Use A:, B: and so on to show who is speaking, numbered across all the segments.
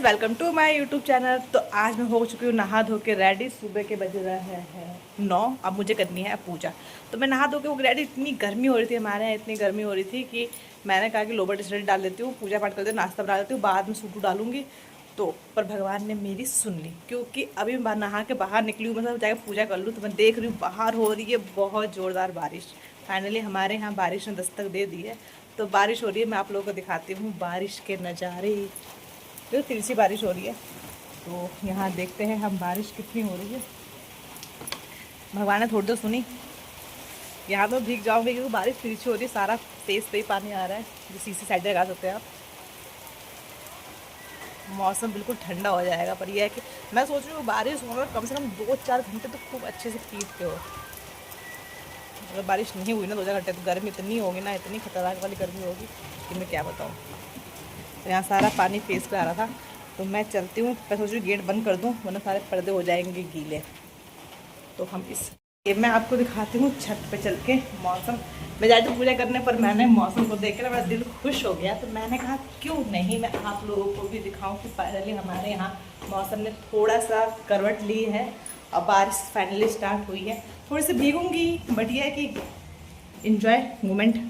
A: Welcome to my YouTube channel. तो आज मैं हो चुकी हूँ नहा धो के रेडी। सुबह के बज रहे हैं 9। अब मुझे करनी है पूजा। तो मैं नहा धो के वो रेडी। इतनी गर्मी हो रही थी हमारे यहाँ, इतनी गर्मी हो रही थी कि मैंने कहा कि लोबर टी शर्ट डाल देती हूँ, पूजा पाठ कर देती हूँ, नाश्ता बना देती हूँ, बाद में सूट डालूंगी। तो पर भगवान ने मेरी सुन ली, क्योंकि अभी मैं नहा के बाहर निकली हूँ, मतलब जाकर पूजा कर लूँ। तो मैं देख रही हूँ बाहर हो रही है बहुत ज़ोरदार बारिश। फाइनली हमारे यहाँ बारिश ने दस्तक दे दी है। तो बारिश हो रही है, मैं आप लोगों को दिखाती हूँ बारिश के नज़ारे। तो तिरछी बारिश हो रही है, तो यहाँ देखते हैं हम बारिश कितनी हो रही है। भगवान ने थोड़ी देर सुनी। यहाँ तो भीग जाओगे क्योंकि बारिश तिरछी हो रही है, सारा तेज तेज पानी आ रहा है, जो सीसी साइड लगा सकते हैं आप। मौसम बिल्कुल ठंडा हो जाएगा, पर यह है कि मैं सोच रही हूँ बारिश होगा कम से कम 2-4 घंटे तो खूब अच्छे से पीटते हो। अगर बारिश नहीं हुई ना 2-4 घंटे, तो गर्मी इतनी होगी ना, इतनी खतरनाक वाली गर्मी होगी कि मैं क्या बताऊँ। तो यहाँ सारा पानी फेस पे आ रहा था, तो मैं चलती हूँ। मैं सोच रही हूँ गेट बंद कर दूँ, वरना सारे पर्दे हो जाएंगे गीले। तो हम ये मैं आपको दिखाती हूँ छत पे चल के मौसम। मैं जाती हूँ पूजा करने, पर मैंने मौसम को देख कर मेरा दिल खुश हो गया। तो मैंने कहा क्यों नहीं मैं आप लोगों को भी दिखाऊँ कि फाइनली हमारे यहाँ मौसम ने थोड़ा सा करवट ली है और बारिश फाइनली स्टार्ट हुई है। थोड़ी सी भीगूंगी, बट यह है कि इंजॉय मोमेंट।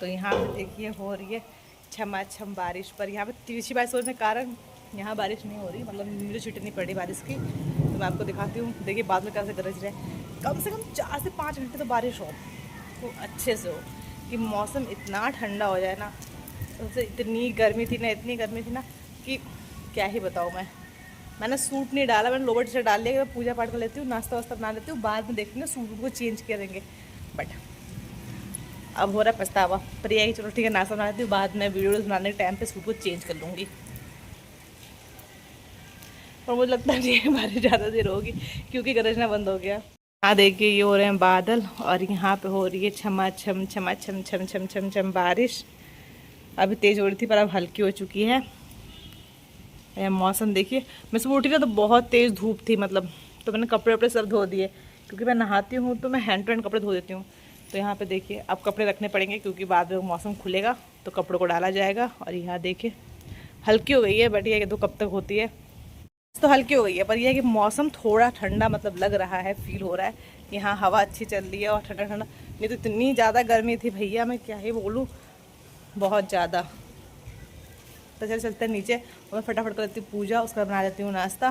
A: तो यहाँ पे देखिए हो रही है छमाछम बारिश, पर यहाँ पे तिरछी बारिश होने के कारण यहाँ बारिश नहीं हो रही, मतलब मुझे छुट्टी नहीं पड़ी बारिश की। तो मैं आपको दिखाती हूँ। देखिए बादल कैसे गरज रहे। कम से कम 4 से 5 घंटे तो बारिश हो, तो अच्छे से हो कि मौसम इतना ठंडा हो जाए ना। तो इतनी गर्मी थी ना, इतनी गर्मी थी ना कि क्या ही बताऊँ मैंने सूट नहीं डाला, मैंने लोवर टी शर्ट डाल लिया। पूजा पाठ कर लेती हूँ, नाश्ता वास्ता बना लेती हूँ, बाद में देखेंगे सूट को चेंज करेंगे। बट अब हो रहा है पछतावा, पर यही चलो ठीक है, नाश्ता बना लेती हूँ, बाद में वीडियोस बनाने के टाइम पे सूट को चेंज कर लूँगी। और मुझे लगता है ये बारिश ज़्यादा देर होगी क्योंकि गरजना बंद हो गया। हाँ देखिए ये हो रहे हैं बादल, और यहाँ पे हो रही है छमा छम छम छम छम छम बारिश। अभी तेज़ हो रही थी पर अब हल्की हो चुकी है। यह मौसम देखिए, मैं सुबह उठी ना तो बहुत तेज़ धूप थी, मतलब तो मैंने कपड़े वपड़े सब धो दिए, क्योंकि मैं नहाती हूँ तो मैं हैंड टू हैंड कपड़े धो देती हूँ। तो यहाँ पे देखिए अब कपड़े रखने पड़ेंगे, क्योंकि बाद में मौसम खुलेगा तो कपड़ों को डाला जाएगा। और यहाँ देखिए हल्की हो गई है, बट ये कि तो कब तक होती है। तो हल्की हो गई है, पर यह है कि मौसम थोड़ा ठंडा मतलब लग रहा है, फील हो रहा है। यहाँ हवा अच्छी चल रही है और ठंडा ठंडा। नहीं तो इतनी ज़्यादा गर्मी थी भैया, मैं क्या ही बोलूँ, बहुत ज़्यादा। तो चलते हैं नीचे, और मैं फटाफट कर लेती हूँ पूजा, उसका बना लेती हूँ नाश्ता,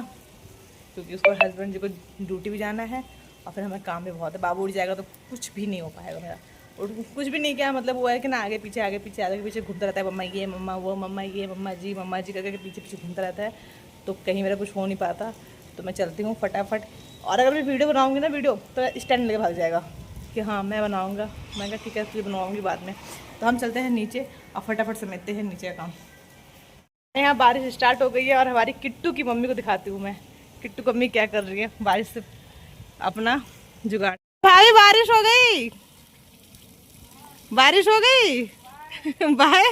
A: क्योंकि उसको हस्बैंड जी को ड्यूटी भी जाना है और फिर हमें काम भी बहुत है। बाबू उठ जाएगा तो कुछ भी नहीं हो पाएगा मेरा। और कुछ भी नहीं, क्या मतलब वो है कि ना आगे पीछे घूमता रहता है। मम्मा ये मम्मा वो, मम्मा ये मम्मा जी करके पीछे पीछे घूमता रहता है, तो कहीं मेरा कुछ हो नहीं पाता। तो मैं चलती हूँ फटाफट। और अगर मैं वीडियो बनाऊँगी ना, वीडियो तो स्टैंड लेके भाग जाएगा कि हाँ मैं बनाऊँगा। मैं कहा ठीक है फिर बनवाऊँगी बाद में। तो हम चलते हैं नीचे और फटाफट समेटते हैं नीचे का काम। यहाँ बारिश स्टार्ट हो गई है, और हमारी किट्टू की मम्मी को दिखाती हूँ मैं। किट्टू की मम्मी क्या कर रही है बारिश से अपना जुगाड़। भाई बारिश हो गई, बारिश हो गई भाई।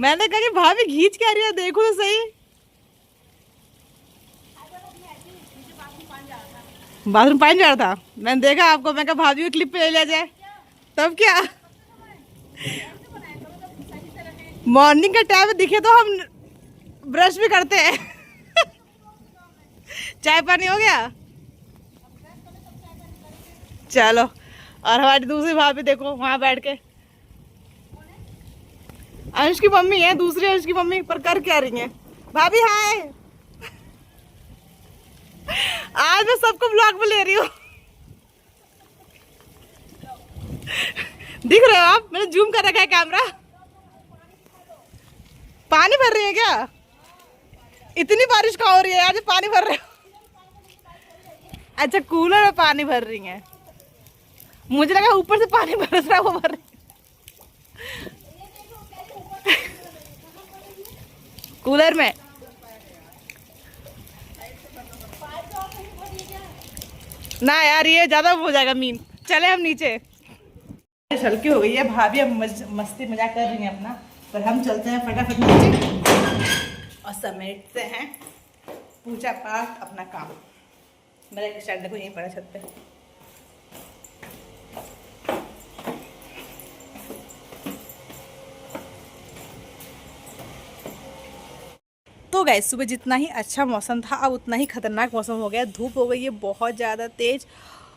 A: मैंने कहा कि भाभी खींच के आ रही है, देखो तो सही। बाथरूम पानी जा रहा था, मैंने देखा आपको, मैं कहा भाभी को क्लिप पे ले लिया जाए। तब क्या मॉर्निंग का टाइम दिखे तो हम ब्रश भी करते हैं चाय पानी हो गया, चलो। और हमारी दूसरी भाभी देखो वहां बैठ के, अंश की मम्मी है, दूसरी अंश की मम्मी, पर कर क्या रही है भाभी। हाय, आज मैं सबको ब्लॉग में ले रही हूँ दिख रहे हो आप, मैंने जूम कर रखा है कैमरा। पानी भर रही है क्या? इतनी बारिश कहाँ हो रही है आज पानी भर रहे हो? अच्छा कूलर में पानी भर रही है, मुझे लगा ऊपर से पानी बरस रहा है वो भर रही। कूलर में ना यार, ये ज्यादा हो जाएगा मीन। चले हम नीचे। हल्की हो गई है, भाभी अब मस्ती मजाक कर रही हैं अपना, पर हम चलते हैं फटाफट नीचे और समेटते हैं पूजा पाठ अपना काम। मेरा स्टैंड को यहीं पड़ा छत पे। तो गाइस सुबह जितना ही अच्छा मौसम था अब उतना ही खतरनाक मौसम हो गया। धूप हो गई है बहुत ज़्यादा तेज़।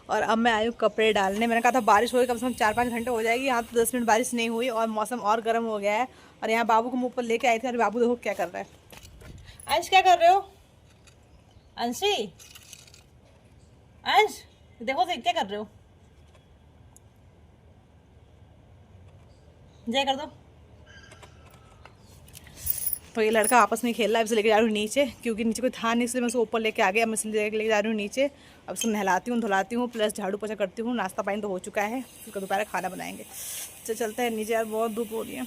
A: और अब मैं आई हूँ कपड़े डालने। मैंने कहा था बारिश होगी कम से कम 4-5 घंटे हो जाएगी, यहाँ तो 10 मिनट बारिश नहीं हुई और मौसम और गर्म हो गया है। और यहाँ बाबू को मुँह पर लेके आए थे और बाबू देखो क्या कर रहा है। अंश क्या कर रहे हो? अंशी, अंश देखो तो क्या कर रहे हो? जय कर दो। तो ये लड़का आपस में खेल रहा है। अब इसे लेके जा रही हूँ नीचे, क्योंकि नीचे कोई था नहीं इसलिए मैं उसे ऊपर लेके आ गया। अब मैं इसे लेके जा रही हूँ नीचे। अब इसे नहलाती हूँ, धुलाती हूँ, प्लस झाड़ू पोछा करती हूँ। नाश्ता पानी तो हो चुका है, फिर दोपहर खाना बनाएंगे। तो चलते हैं नीचे, यार बहुत धूप हो रही है।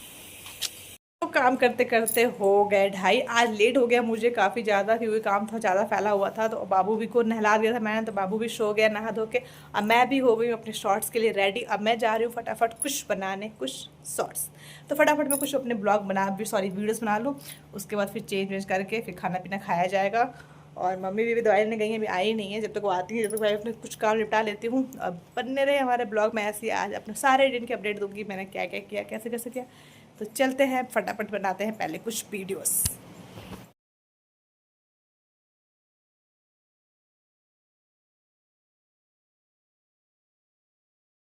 A: तो काम करते करते हो गए 2:30। आज लेट हो गया मुझे काफ़ी ज़्यादा, क्योंकि काम था ज़्यादा फैला हुआ था। तो बाबू भी को नहला दिया था मैंने, तो बाबू भी सो गया नहा धो के। अब मैं भी हो गई हूँ अपने शॉर्ट्स के लिए रेडी। अब मैं जा रही हूँ फटाफट कुछ बनाने, कुछ शॉर्ट्स। तो फटाफट मैं कुछ अपने ब्लॉग वीडियोज़ बना लूँ। उसके बाद फिर चेंज वेंज करके फिर खाना पीना खाया जाएगा। और मम्मी भी दवाई लेने गई हैं, अभी आई नहीं है। जब तक वो आती है जब तक मैं अपने कुछ काम निपटा लेती हूँ। अब बनने रहे हमारे ब्लॉग में ऐसे ही। आज अपने सारे दिन की अपडेट दूँगी, मैंने क्या क्या किया, कैसे कैसे किया। तो चलते हैं फटाफट बनाते हैं पहले कुछ वीडियोस।